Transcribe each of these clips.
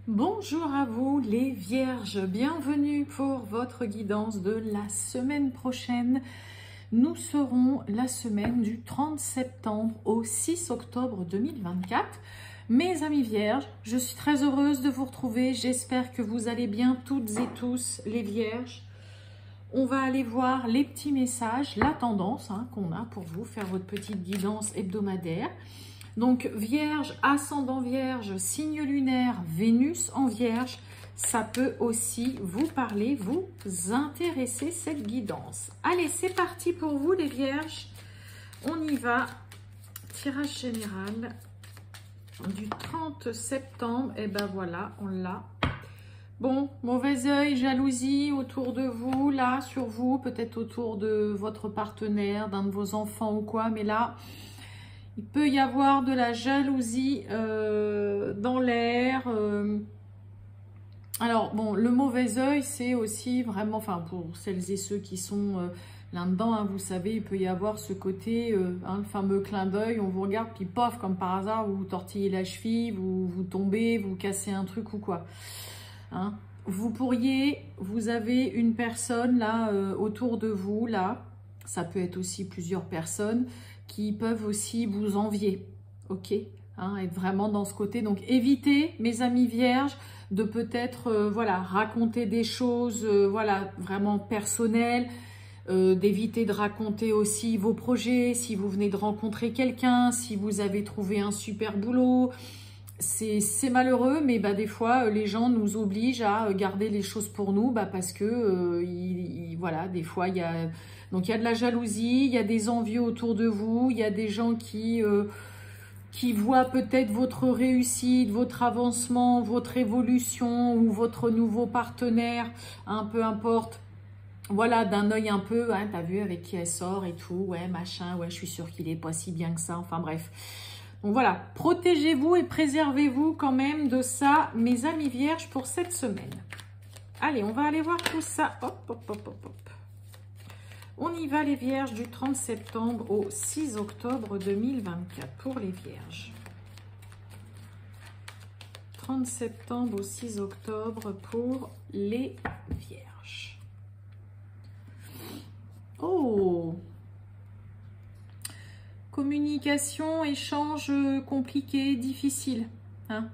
Bonjour à vous les Vierges, bienvenue pour votre guidance de la semaine prochaine. Nous serons la semaine du 30 septembre au 6 octobre 2024. Mes amis Vierges, je suis très heureuse de vous retrouver, j'espère que vous allez bien toutes et tous les Vierges. On va aller voir les petits messages, la tendance qu'on a pour vous, faire votre petite guidance hebdomadaire. Donc Vierge, ascendant Vierge, signe lunaire, Vénus en Vierge, ça peut aussi vous parler, vous intéresser cette guidance. Allez, c'est parti pour vous les Vierges. On y va. Tirage général du 30 septembre. Et ben voilà, on l'a. Bon, mauvais œil, jalousie autour de vous, là, sur vous, peut-être autour de votre partenaire, d'un de vos enfants ou quoi, mais là... Il peut y avoir de la jalousie dans l'air. Alors, bon, le mauvais œil, c'est aussi vraiment, enfin, pour celles et ceux qui sont là-dedans, vous savez, il peut y avoir ce côté, le fameux clin d'œil, on vous regarde, puis pof, comme par hasard, vous tortillez la cheville, vous tombez, vous cassez un truc ou quoi. Vous avez une personne là autour de vous, là, ça peut être aussi plusieurs personnes, qui peuvent aussi vous envier, ok, être vraiment dans ce côté. Donc évitez, mes amis Vierges, de peut-être voilà, raconter des choses voilà, vraiment personnelles, d'éviter de raconter aussi vos projets, si vous venez de rencontrer quelqu'un, si vous avez trouvé un super boulot. C'est malheureux, mais des fois, les gens nous obligent à garder les choses pour nous parce que, voilà, des fois, il y a... Donc, il y a de la jalousie, il y a des envieux autour de vous, il y a des gens qui voient peut-être votre réussite, votre avancement, votre évolution ou votre nouveau partenaire, peu importe. Voilà, d'un œil un peu, t'as vu avec qui elle sort et tout, ouais, machin, ouais, je suis sûre qu'il est pas si bien que ça, enfin bref. Donc voilà, protégez-vous et préservez-vous quand même de ça, mes amis Vierges, pour cette semaine. Allez, on va aller voir tout ça. Hop, hop, hop, hop, hop. On y va les Vierges du 30 septembre au 6 octobre 2024 pour les Vierges. 30 septembre au 6 octobre pour les Vierges. Oh! Communication, échange compliqué, difficile.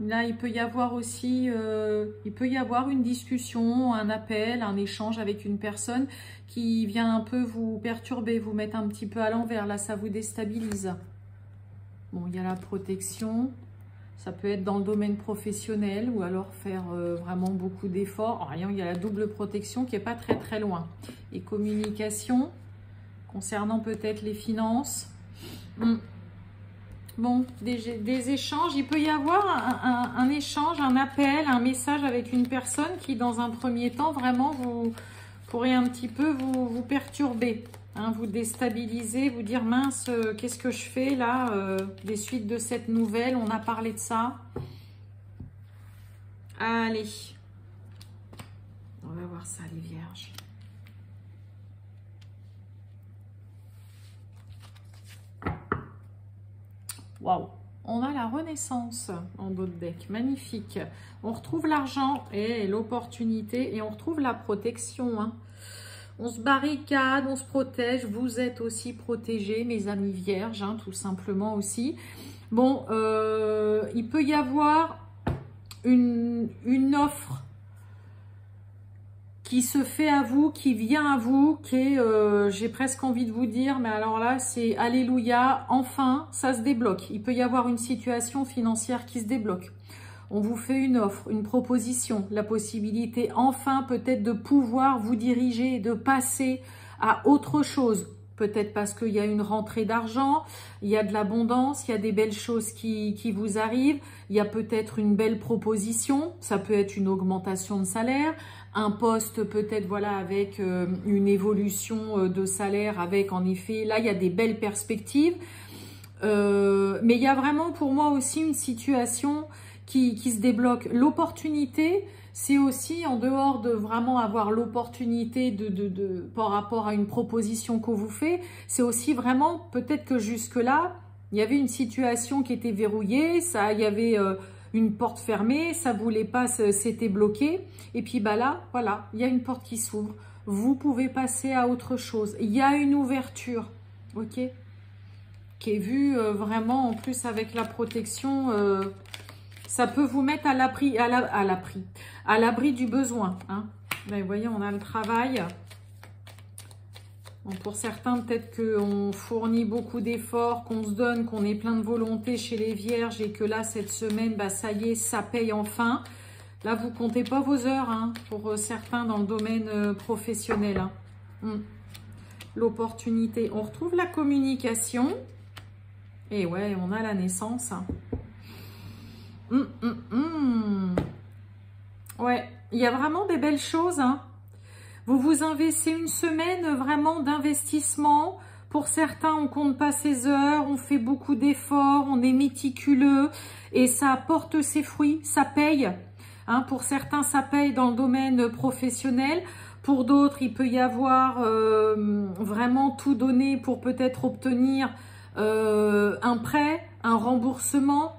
Là, il peut y avoir aussi, une discussion, un appel, un échange avec une personne qui vient un peu vous perturber, vous mettre un petit peu à l'envers. Là, ça vous déstabilise. Bon, il y a la protection. Ça peut être dans le domaine professionnel ou alors faire vraiment beaucoup d'efforts. Rien, il y a la double protection qui n'est pas très très loin. Et communication, concernant peut-être les finances. Bon, des échanges, il peut y avoir un échange, un appel, un message avec une personne qui, dans un premier temps, vraiment, vous pourrez un petit peu vous perturber, vous déstabiliser, vous dire, mince, qu'est-ce que je fais là, des suites de cette nouvelle, on a parlé de ça. Allez, on va voir ça, les Vierges. Waouh, on a la renaissance en dos de deck, magnifique. On retrouve l'argent et l'opportunité et on retrouve la protection. On se barricade, on se protège. Vous êtes aussi protégés, mes amis Vierges, tout simplement aussi. Bon, il peut y avoir une offre qui se fait à vous, qui vient à vous, qui est, j'ai presque envie de vous dire, mais alors là, c'est alléluia, enfin, ça se débloque. Il peut y avoir une situation financière qui se débloque. On vous fait une offre, une proposition, la possibilité, enfin, peut-être de pouvoir vous diriger, de passer à autre chose. Peut-être parce qu'il y a une rentrée d'argent, il y a de l'abondance, il y a des belles choses qui vous arrivent, il y a peut-être une belle proposition, ça peut être une augmentation de salaire, un poste peut-être voilà avec une évolution de salaire, avec en effet, là il y a des belles perspectives, mais il y a vraiment pour moi aussi une situation qui se débloque. L'opportunité, c'est aussi en dehors de vraiment avoir l'opportunité par rapport à une proposition qu'on vous fait, c'est aussi vraiment peut-être que jusque-là, il y avait une situation qui était verrouillée, il y avait une porte fermée, ça voulait pas, c'était bloqué. Et puis bah là, voilà, il y a une porte qui s'ouvre. Vous pouvez passer à autre chose. Il y a une ouverture, ok, qui est vue vraiment en plus avec la protection. Ça peut vous mettre à l'abri, à l'abri du besoin. Hein. Là, vous voyez, on a le travail. Bon, pour certains, peut-être qu'on fournit beaucoup d'efforts, qu'on se donne, qu'on est plein de volonté chez les vierges et que là, cette semaine, bah, ça y est, ça paye enfin. Là, vous comptez pas vos heures, hein, pour certains dans le domaine professionnel. Hein. L'opportunité. On retrouve la communication. Et ouais, on a la naissance. Ouais, il y a vraiment des belles choses, hein. Vous vous investissez une semaine vraiment d'investissement. Pour certains, on compte pas ses heures, on fait beaucoup d'efforts, on est méticuleux et ça apporte ses fruits, ça paye. Hein, pour certains, ça paye dans le domaine professionnel. Pour d'autres, il peut y avoir vraiment tout donné pour peut-être obtenir un prêt, un remboursement.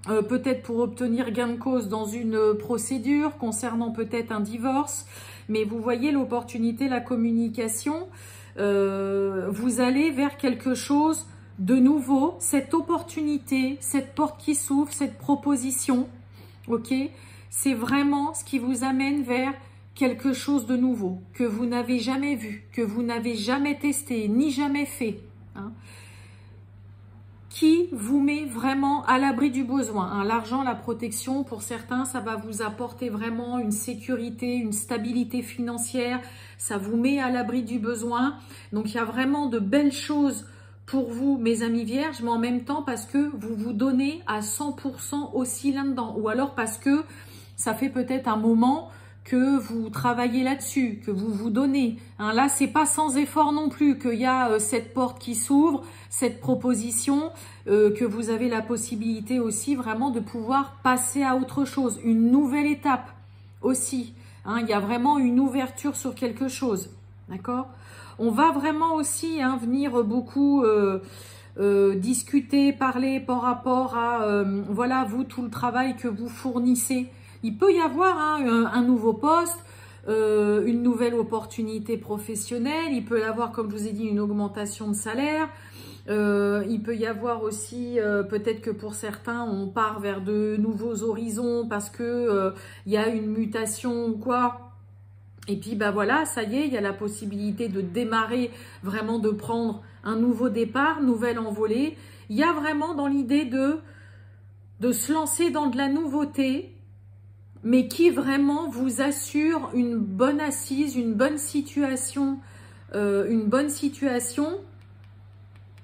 Peut-être pour obtenir gain de cause dans une procédure concernant peut-être un divorce. Mais vous voyez l'opportunité, la communication, vous allez vers quelque chose de nouveau. Cette opportunité, cette porte qui s'ouvre, cette proposition, ok, c'est vraiment ce qui vous amène vers quelque chose de nouveau, que vous n'avez jamais vu, que vous n'avez jamais testé, ni jamais fait. Hein. Qui vous met vraiment à l'abri du besoin. Hein. L'argent, la protection, pour certains, ça va vous apporter vraiment une sécurité, une stabilité financière. Ça vous met à l'abri du besoin. Donc, il y a vraiment de belles choses pour vous, mes amis vierges, mais en même temps parce que vous vous donnez à 100% aussi là-dedans. Ou alors parce que ça fait peut-être un moment que vous travaillez là-dessus, que vous vous donnez. Hein, là, c'est pas sans effort non plus qu'il y a cette porte qui s'ouvre, cette proposition, que vous avez la possibilité aussi vraiment de pouvoir passer à autre chose, une nouvelle étape aussi. Hein, il y a vraiment une ouverture sur quelque chose, d'accord? On va vraiment aussi venir beaucoup discuter, parler par rapport à, voilà, vous, tout le travail que vous fournissez. Il peut y avoir un nouveau poste, une nouvelle opportunité professionnelle. Il peut y avoir, comme je vous ai dit, une augmentation de salaire. Il peut y avoir aussi, peut-être que pour certains, on part vers de nouveaux horizons parce que il y a une mutation ou quoi. Et puis, bah voilà, ça y est, il y a la possibilité de démarrer, vraiment de prendre un nouveau départ, nouvelle envolée. Il y a vraiment dans l'idée de se lancer dans de la nouveauté, mais qui vraiment vous assure une bonne assise, une bonne situation,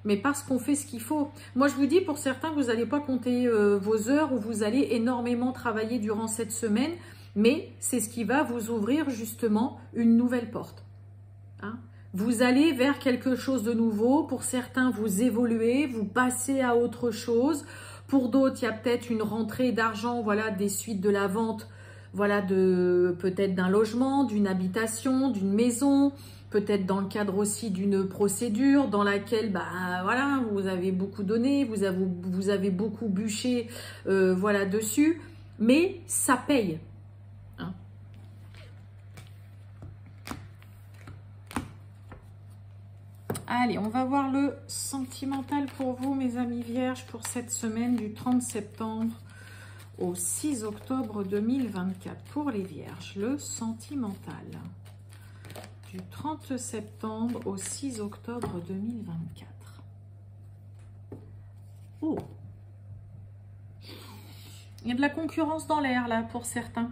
mais parce qu'on fait ce qu'il faut. Moi, je vous dis, pour certains, vous n'allez pas compter vos heures ou vous allez énormément travailler durant cette semaine, mais c'est ce qui va vous ouvrir justement une nouvelle porte. Hein? Vous allez vers quelque chose de nouveau. Pour certains, vous évoluez, vous passez à autre chose. Pour d'autres, il y a peut-être une rentrée d'argent, voilà, des suites de la vente, voilà, peut-être d'un logement, d'une habitation, d'une maison, peut-être dans le cadre aussi d'une procédure dans laquelle, bah voilà, vous avez beaucoup donné, vous avez beaucoup bûché, voilà, dessus, mais ça paye. Hein. Allez, on va voir le sentimental pour vous, mes amis vierges, pour cette semaine du 30 septembre au 6 octobre 2024. Pour les vierges, le sentimental du 30 septembre au 6 octobre 2024. Oh, il y a de la concurrence dans l'air là pour certains.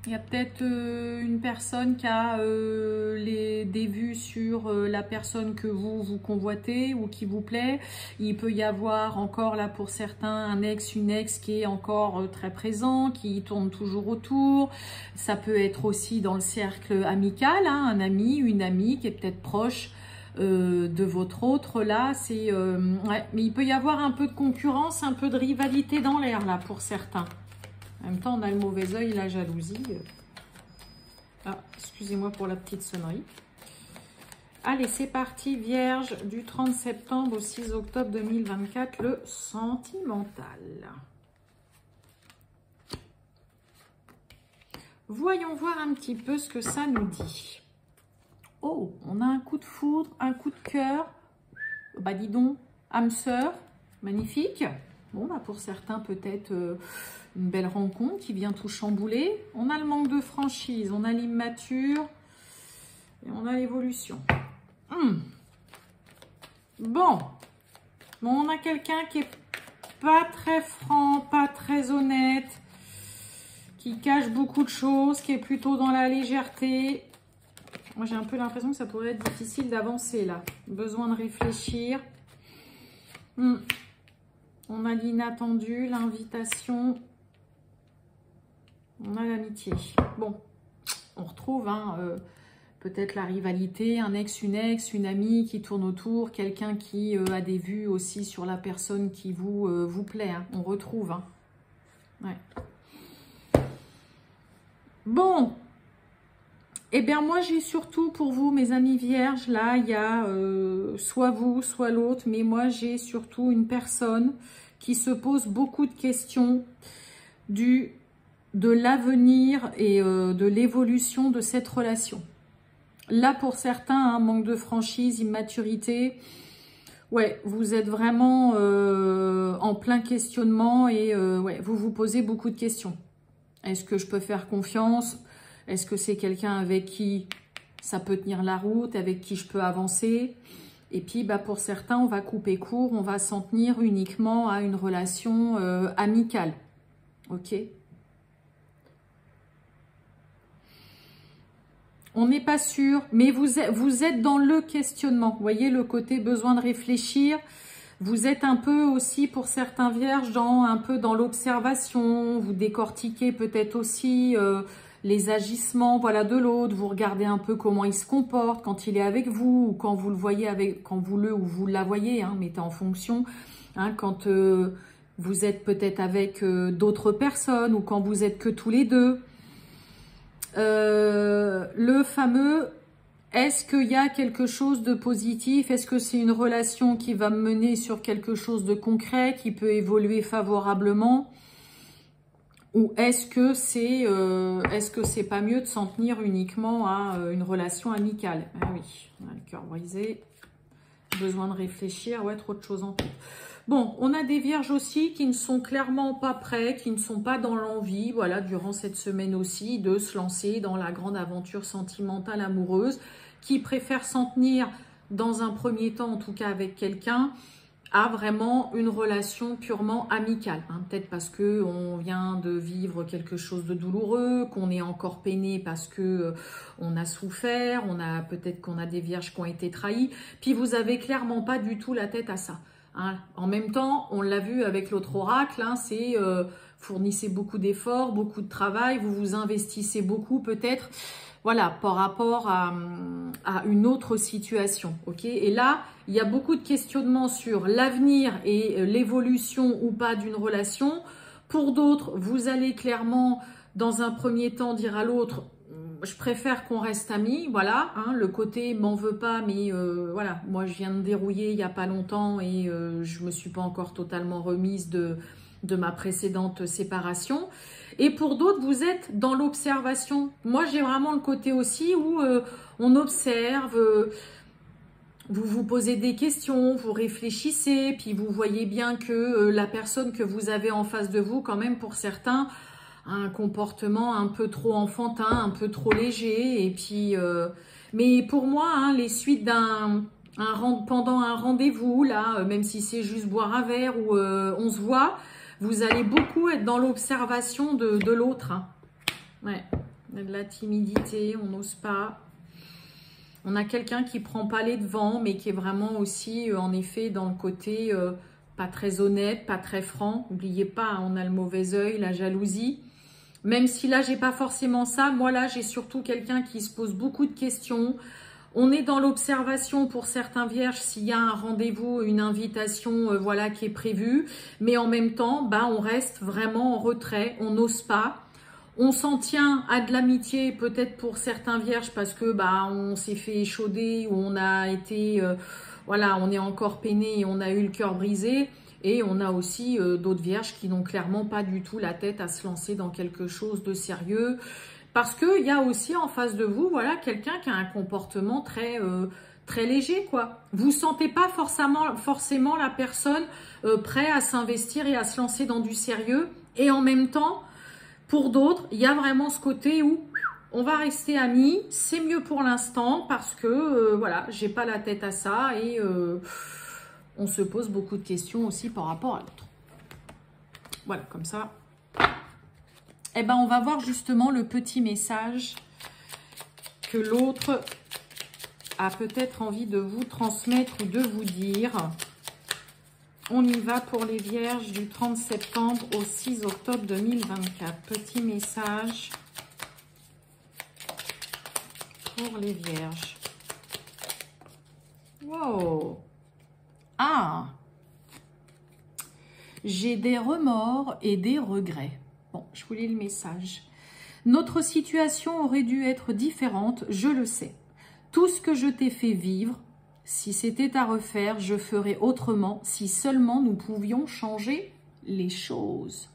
Il y a peut-être une personne qui a des vues sur la personne que vous convoitez ou qui vous plaît. Il peut y avoir encore là pour certains un ex, une ex qui est encore très présent, qui tourne toujours autour. Ça peut être aussi dans le cercle amical, hein, un ami, une amie qui est peut-être proche de votre autre. Là, c'est ouais, mais il peut y avoir un peu de concurrence, un peu de rivalité dans l'air là pour certains. En même temps, on a le mauvais œil, la jalousie. Ah, excusez-moi pour la petite sonnerie. Allez, c'est parti, Vierge, du 30 septembre au 6 octobre 2024, le sentimental. Voyons voir un petit peu ce que ça nous dit. Oh, on a un coup de foudre, un coup de cœur. Bah dis donc, âme sœur, magnifique. Bon, bah pour certains, peut-être une belle rencontre qui vient tout chambouler. On a le manque de franchise, on a l'immature et on a l'évolution. Bon, on a quelqu'un qui est pas très franc, pas très honnête, qui cache beaucoup de choses, qui est plutôt dans la légèreté. Moi, j'ai un peu l'impression que ça pourrait être difficile d'avancer là. Besoin de réfléchir. On a l'inattendu, l'invitation. On a l'amitié. Bon, on retrouve peut-être la rivalité, un ex, une amie qui tourne autour, quelqu'un qui a des vues aussi sur la personne qui vous plaît. Hein. On retrouve. Hein. Ouais. Bon. Eh bien, moi, j'ai surtout pour vous, mes amis vierges, là, il y a soit vous, soit l'autre, mais moi, j'ai surtout une personne qui se pose beaucoup de questions de l'avenir et de l'évolution de cette relation. Là, pour certains, hein, manque de franchise, immaturité, ouais, vous êtes vraiment en plein questionnement et ouais, vous vous posez beaucoup de questions. Est-ce que je peux faire confiance ? Est-ce que c'est quelqu'un avec qui ça peut tenir la route, avec qui je peux avancer? Et puis, bah, pour certains, on va couper court, on va s'en tenir uniquement à une relation amicale. Ok? On n'est pas sûr, mais vous êtes dans le questionnement. Vous voyez le côté besoin de réfléchir. Vous êtes un peu aussi, pour certains vierges, un peu dans l'observation. Vous décortiquez peut-être aussi les agissements, voilà, de l'autre. Vous regardez un peu comment il se comporte quand il est avec vous, ou quand vous le voyez quand vous le ou vous la voyez, hein, mettez en fonction. Hein, quand vous êtes peut-être avec d'autres personnes, ou quand vous êtes que tous les deux. Le fameux, est-ce qu'il y a quelque chose de positif? Est-ce que c'est une relation qui va me mener sur quelque chose de concret, qui peut évoluer favorablement? Ou est-ce que c'est pas mieux de s'en tenir uniquement à une relation amicale? Ah oui, on a le cœur brisé, besoin de réfléchir, ouais, trop de choses en tête. Bon, on a des vierges aussi qui ne sont clairement pas prêts, qui ne sont pas dans l'envie, voilà, durant cette semaine aussi, de se lancer dans la grande aventure sentimentale amoureuse, qui préfèrent s'en tenir dans un premier temps, en tout cas avec quelqu'un, à vraiment une relation purement amicale. Hein. Peut-être parce qu'on vient de vivre quelque chose de douloureux, qu'on est encore peiné parce que on a souffert, peut-être qu'on a des vierges qui ont été trahies, puis vous avez clairement pas du tout la tête à ça. Hein. En même temps, on l'a vu avec l'autre oracle, hein, c'est fournissez beaucoup d'efforts, beaucoup de travail, vous vous investissez beaucoup peut-être, voilà, par rapport à une autre situation. Ok. Et là, il y a beaucoup de questionnements sur l'avenir et l'évolution ou pas d'une relation. Pour d'autres, vous allez clairement, dans un premier temps, dire à l'autre, je préfère qu'on reste amis, voilà, hein, le côté m'en veux pas, mais voilà, moi je viens de dérouiller il n'y a pas longtemps et je me suis pas encore totalement remise de ma précédente séparation. Et pour d'autres, vous êtes dans l'observation. Moi, j'ai vraiment le côté aussi où on observe, vous vous posez des questions, vous réfléchissez, puis vous voyez bien que la personne que vous avez en face de vous, quand même pour certains, un comportement un peu trop enfantin, un peu trop léger. Et puis, mais pour moi, hein, les suites pendant un rendez-vous, là, même si c'est juste boire un verre ou on se voit, vous allez beaucoup être dans l'observation de l'autre. Hein. Ouais, il y a de la timidité, on n'ose pas. On a quelqu'un qui prend pas les devants, mais qui est vraiment aussi, en effet, dans le côté pas très honnête, pas très franc. N'oubliez pas, hein, on a le mauvais œil, la jalousie. Même si là, j'ai pas forcément ça. Moi, là, j'ai surtout quelqu'un qui se pose beaucoup de questions. On est dans l'observation pour certains vierges s'il y a un rendez-vous, une invitation voilà, qui est prévue. Mais en même temps, bah, on reste vraiment en retrait, on n'ose pas. On s'en tient à de l'amitié peut-être pour certains vierges parce que bah, on s'est fait échauder ou on a été, voilà, on est encore peiné et on a eu le cœur brisé. Et on a aussi d'autres vierges qui n'ont clairement pas du tout la tête à se lancer dans quelque chose de sérieux. Parce qu'il y a aussi en face de vous, voilà, quelqu'un qui a un comportement très, très léger, quoi. Vous ne sentez pas forcément la personne prête à s'investir et à se lancer dans du sérieux. Et en même temps, pour d'autres, il y a vraiment ce côté où on va rester amis, c'est mieux pour l'instant parce que, voilà, j'ai pas la tête à ça et on se pose beaucoup de questions aussi par rapport à l'autre. Voilà, comme ça. Eh ben, on va voir justement le petit message que l'autre a peut-être envie de vous transmettre ou de vous dire. On y va pour les vierges du 30 septembre au 6 octobre 2024. Petit message pour les vierges. Wow! Ah! J'ai des remords et des regrets. Bon, je vous lis le message. Notre situation aurait dû être différente, je le sais. Tout ce que je t'ai fait vivre, si c'était à refaire, je ferais autrement, si seulement nous pouvions changer les choses.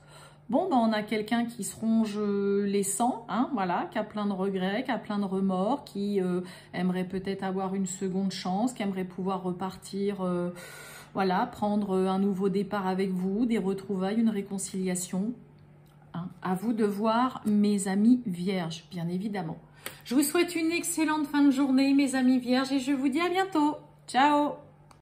Bon, ben on a quelqu'un qui se ronge les sangs, hein, voilà, qui a plein de regrets, qui a plein de remords, qui aimerait peut-être avoir une seconde chance, qui aimerait pouvoir repartir, voilà, prendre un nouveau départ avec vous, des retrouvailles, une réconciliation. Hein, à vous de voir, mes amis vierges, bien évidemment. Je vous souhaite une excellente fin de journée, mes amis vierges, et je vous dis à bientôt. Ciao!